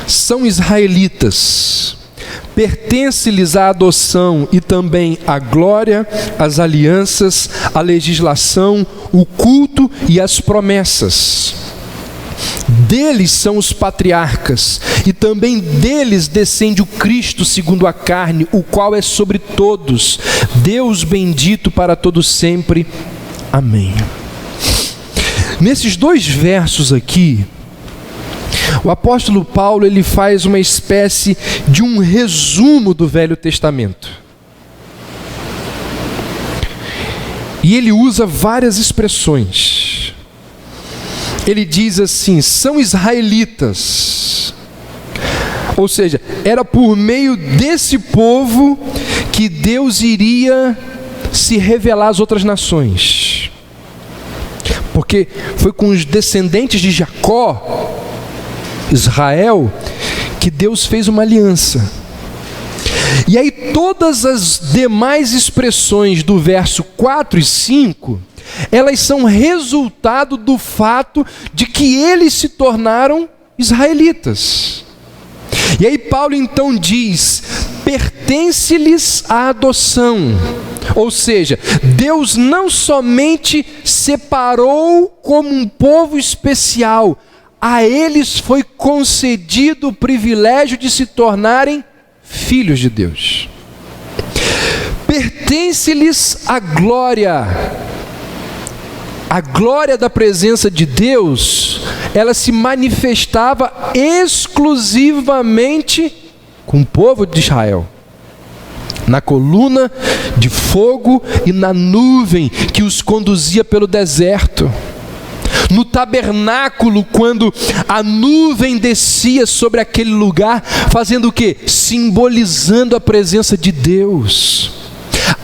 São israelitas, Pertence-lhes a adoção e também a glória, as alianças, a legislação, o culto e as promessas. Deles são os patriarcas, e também deles descende o Cristo segundo a carne, o qual é sobre todos, Deus bendito para todos sempre. Amém. Nesses dois versos aqui, o apóstolo Paulo ele faz uma espécie de um resumo do Velho Testamento. E ele usa várias expressões. Ele diz assim: são israelitas. Ou seja, era por meio desse povo que Deus iria se revelar às outras nações. Porque foi com os descendentes de Jacó, Israel, que Deus fez uma aliança. E aí todas as demais expressões do verso 4 e 5, elas são resultado do fato de que eles se tornaram israelitas. E aí Paulo então diz: pertence-lhes a adoção. Ou seja, Deus não somente separou como um povo especial, a eles foi concedido o privilégio de se tornarem filhos de Deus. Pertence-lhes a glória. A glória da presença de Deus, ela se manifestava exclusivamente com o povo de Israel. Na coluna de fogo e na nuvem que os conduzia pelo deserto. No tabernáculo, quando a nuvem descia sobre aquele lugar, fazendo o quê? Simbolizando a presença de Deus.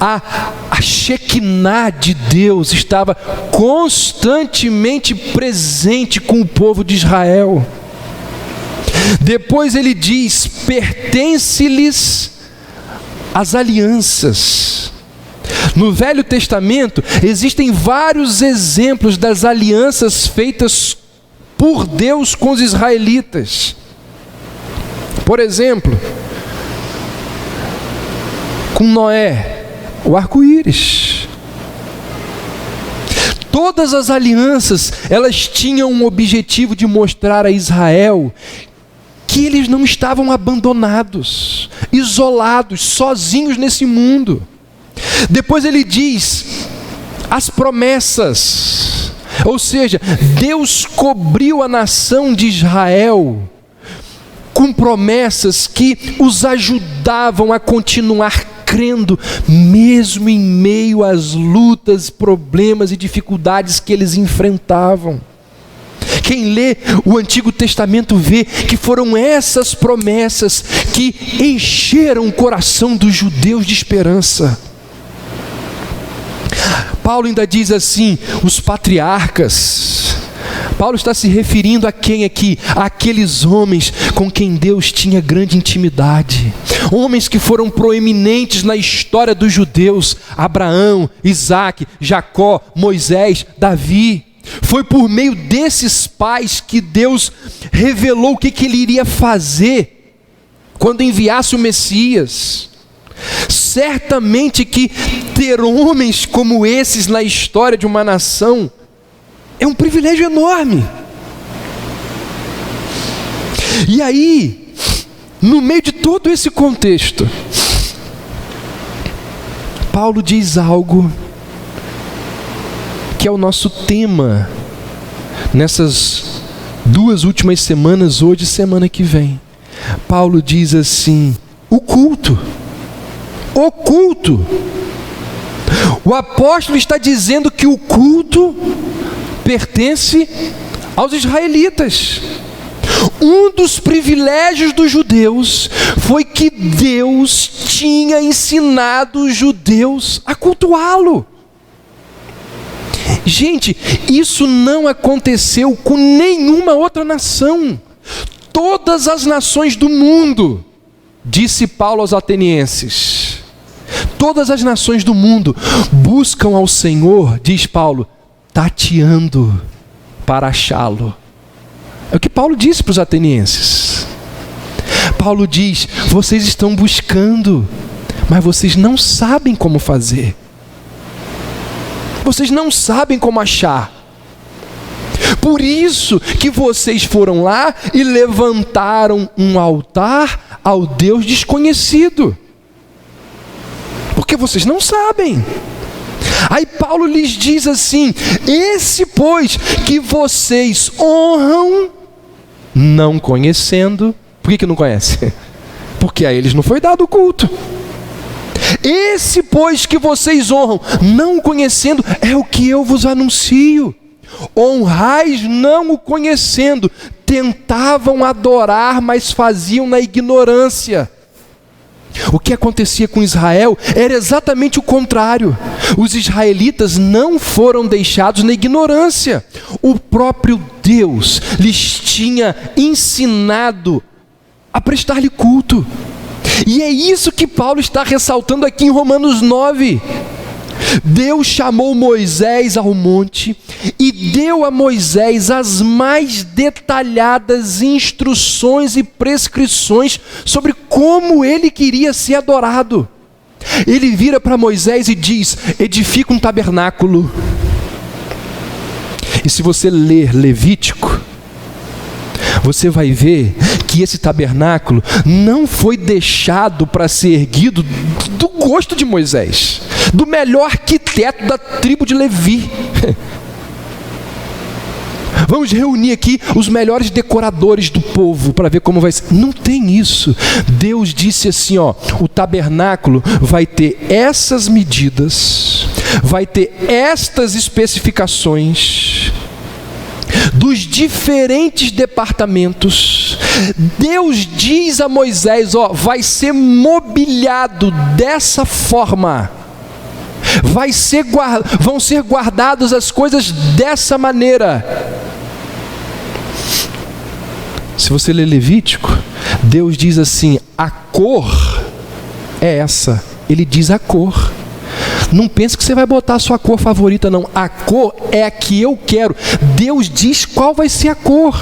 A Shekinah de Deus estava constantemente presente com o povo de Israel. Depois ele diz: pertence-lhes as alianças. No Velho Testamento existem vários exemplos das alianças feitas por Deus com os israelitas. Por exemplo, com Noé, o arco-íris. Todas as alianças, elas tinham um objetivo de mostrar a Israel que eles não estavam abandonados, isolados, sozinhos nesse mundo. Depois ele diz: as promessas. Ou seja, Deus cobriu a nação de Israel com promessas que os ajudavam a continuar crendo, mesmo em meio às lutas, problemas e dificuldades que eles enfrentavam. Quem lê o Antigo Testamento vê que foram essas promessas que encheram o coração dos judeus de esperança. Paulo ainda diz assim: os patriarcas. Paulo está se referindo a quem aqui? Àqueles homens com quem Deus tinha grande intimidade. Homens que foram proeminentes na história dos judeus: Abraão, Isaac, Jacó, Moisés, Davi. Foi por meio desses pais que Deus revelou o que ele iria fazer quando enviasse o Messias. Certamente que ter homens como esses na história de uma nação é um privilégio enorme. E aí, no meio de todo esse contexto, Paulo diz algo que é o nosso tema nessas 2 últimas semanas, hoje e semana que vem. Paulo diz assim: o culto. O culto. O apóstolo está dizendo que o culto pertence aos israelitas. Um dos privilégios dos judeus foi que Deus tinha ensinado os judeus a cultuá-lo. Gente, isso não aconteceu com nenhuma outra nação. Todas as nações do mundo, disse Paulo aos atenienses, todas as nações do mundo buscam ao Senhor, diz Paulo, tateando para achá-lo. É o que Paulo disse para os atenienses. Paulo diz: vocês estão buscando, mas vocês não sabem como fazer. Vocês não sabem como achar. Por isso que vocês foram lá e levantaram um altar ao Deus desconhecido. Porque vocês não sabem. Aí Paulo lhes diz assim: esse pois que vocês honram, não conhecendo. Por que não conhece? Porque a eles não foi dado o culto. Esse pois que vocês honram, não conhecendo, é o que eu vos anuncio. Honrais não o conhecendo, tentavam adorar, mas faziam na ignorância. O que acontecia com Israel era exatamente o contrário. Os israelitas não foram deixados na ignorância. O próprio Deus lhes tinha ensinado a prestar-lhe culto. E é isso que Paulo está ressaltando aqui em Romanos 9. Deus chamou Moisés ao monte e deu a Moisés as mais detalhadas instruções e prescrições sobre como ele queria ser adorado. Ele vira para Moisés e diz: edifica um tabernáculo. E se você ler Levítico, você vai ver que esse tabernáculo não foi deixado para ser erguido do gosto de Moisés, do melhor arquiteto da tribo de Levi. Vamos reunir aqui os melhores decoradores do povo para ver como vai ser. Não tem isso. Deus disse assim, ó: o tabernáculo vai ter essas medidas, vai ter estas especificações, dos diferentes departamentos. Deus diz a Moisés: ó, vai ser mobiliado dessa forma, vão ser guardadas as coisas dessa maneira. Se você ler Levítico, Deus diz assim: a cor é essa. Ele diz a cor. Não pense que você vai botar a sua cor favorita, não. A cor é a que eu quero. Deus diz qual vai ser a cor.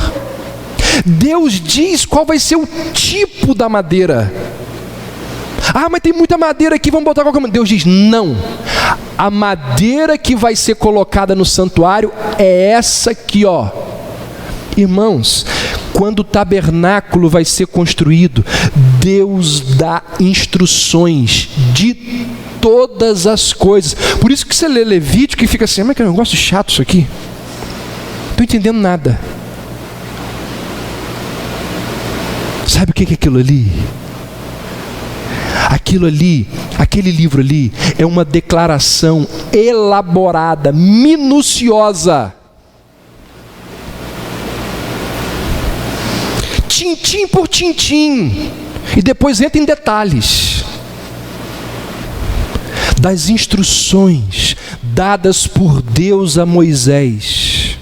Deus diz qual vai ser o tipo da madeira. Ah, mas tem muita madeira aqui, vamos botar qualquer madeira. Deus diz: não. A madeira que vai ser colocada no santuário é essa aqui, ó. Irmãos, quando o tabernáculo vai ser construído, Deus dá instruções de todas as coisas. Por isso que você lê Levítico e fica assim: mas que negócio chato isso aqui, não estou entendendo nada. Sabe o que é aquilo ali? Aquilo ali, aquele livro ali, é uma declaração elaborada, minuciosa, tintim por tintim, e depois entra em detalhes das instruções dadas por Deus a Moisés.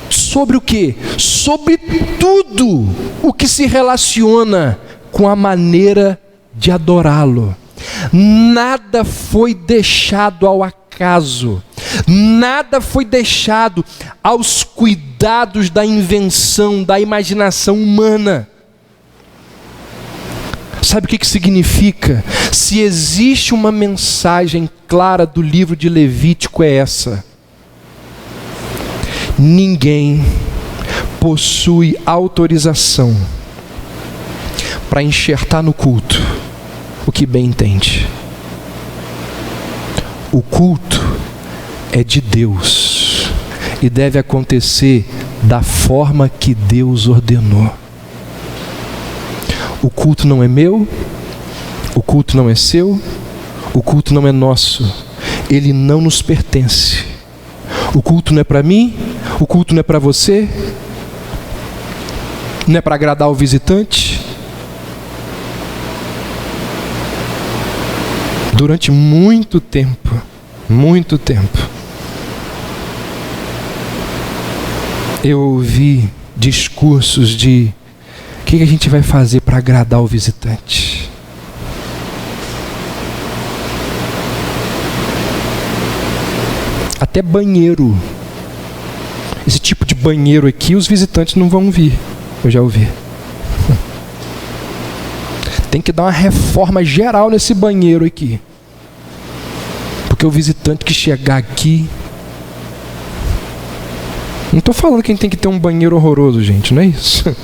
Sobre o quê? Sobre tudo o que se relaciona com a maneira de adorá-lo. Nada foi deixado ao acaso, nada foi deixado aos cuidados da invenção, da imaginação humana. Sabe o que significa? Se existe uma mensagem clara do livro de Levítico, é essa: ninguém possui autorização para enxertar no culto o que bem entende. O culto é de Deus e deve acontecer da forma que Deus ordenou. O culto não é meu, o culto não é seu, o culto não é nosso, ele não nos pertence. O culto não é para mim, o culto não é para você, não é para agradar o visitante. Durante muito tempo, eu ouvi discursos de: o que a gente vai fazer para agradar o visitante? Até banheiro. Esse tipo de banheiro aqui, os visitantes não vão vir. Eu já ouvi. Tem que dar uma reforma geral nesse banheiro aqui. Porque o visitante que chegar aqui... Não estou falando que a gente tem que ter um banheiro horroroso, gente, não é isso.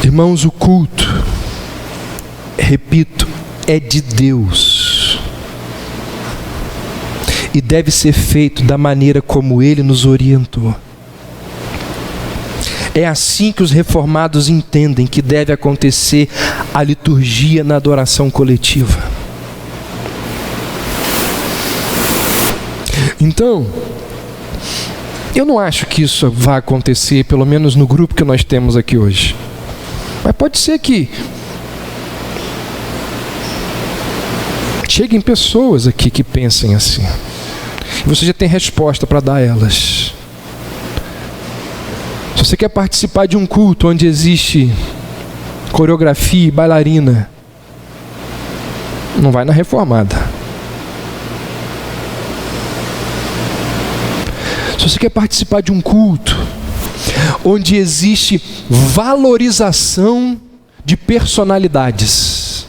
Irmãos, o culto, repito, é de Deus. E deve ser feito da maneira como Ele nos orientou. É assim que os reformados entendem que deve acontecer a liturgia na adoração coletiva. Então, eu não acho que isso vá acontecer, pelo menos no grupo que nós temos aqui hoje. Mas pode ser que cheguem pessoas aqui que pensem assim. E você já tem resposta para dar a elas. Se você quer participar de um culto onde existe coreografia e bailarina, não vai na reformada. Se você quer participar de um culto onde existe valorização de personalidades,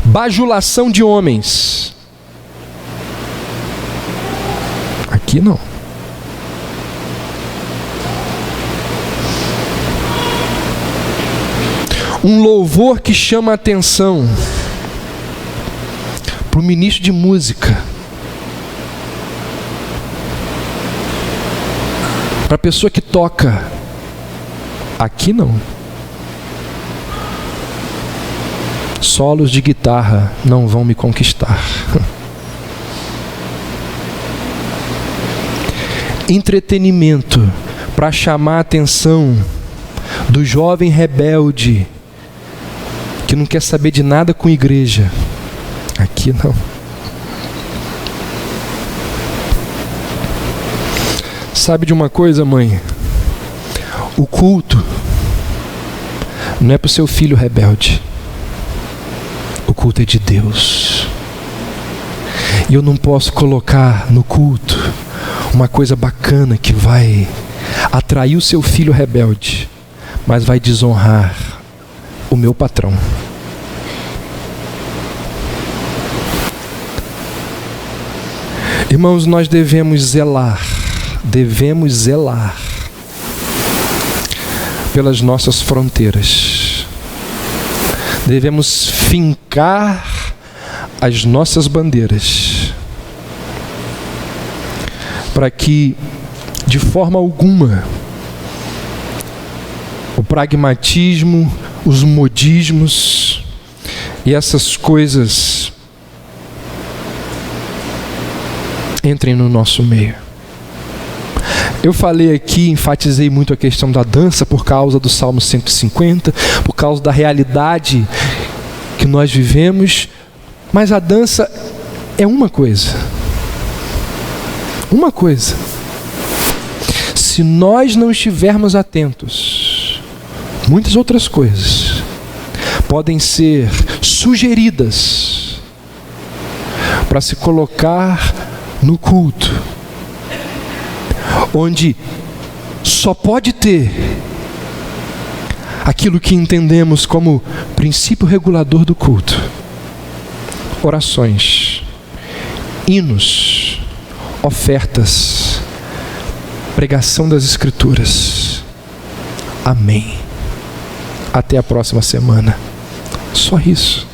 bajulação de homens, aqui não. Um louvor que chama a atenção para o ministro de música, para a pessoa que toca, aqui não. Solos de guitarra não vão me conquistar. Entretenimento para chamar a atenção do jovem rebelde que não quer saber de nada com igreja, aqui não. Sabe de uma coisa, mãe? O culto não é para o seu filho rebelde. O culto é de Deus. E eu não posso colocar no culto uma coisa bacana que vai atrair o seu filho rebelde, mas vai desonrar o meu patrão. Irmãos, nós devemos zelar pelas nossas fronteiras. Devemos fincar as nossas bandeiras, para que, de forma alguma, o pragmatismo, os modismos e essas coisas entrem no nosso meio. Eu falei aqui, enfatizei muito a questão da dança por causa do Salmo 150, por causa da realidade que nós vivemos, mas a dança é uma coisa. Uma coisa. Se nós não estivermos atentos, muitas outras coisas podem ser sugeridas para se colocar no culto, onde só pode ter aquilo que entendemos como princípio regulador do culto: orações, hinos, ofertas, pregação das Escrituras. Amém. Até a próxima semana. Só isso.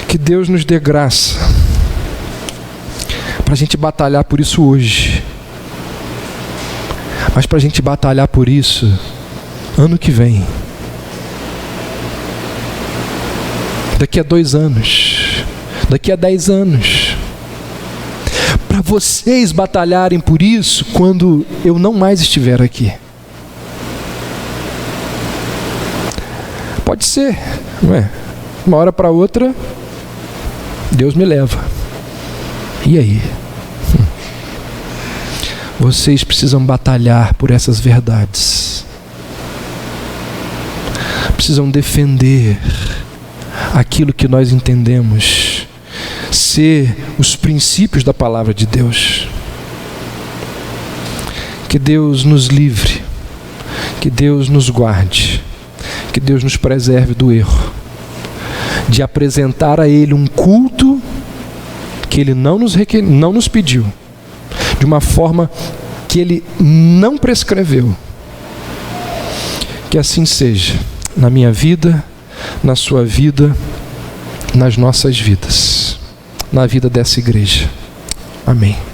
Que Deus nos dê graça para a gente batalhar por isso hoje, mas para a gente batalhar por isso ano que vem, daqui a 2 anos, daqui a 10 anos, para vocês batalharem por isso quando eu não mais estiver aqui. Pode ser, não é? Uma hora para outra Deus me leva. E aí? Vocês precisam batalhar por essas verdades. precisam defender aquilo que nós entendemos ser os princípios da palavra de Deus. Que Deus nos livre, que Deus nos guarde, que Deus nos preserve do erro de apresentar a Ele um culto que Ele não nos pediu, de uma forma que Ele não prescreveu. Que assim seja na minha vida, na sua vida, nas nossas vidas, na vida dessa igreja. Amém.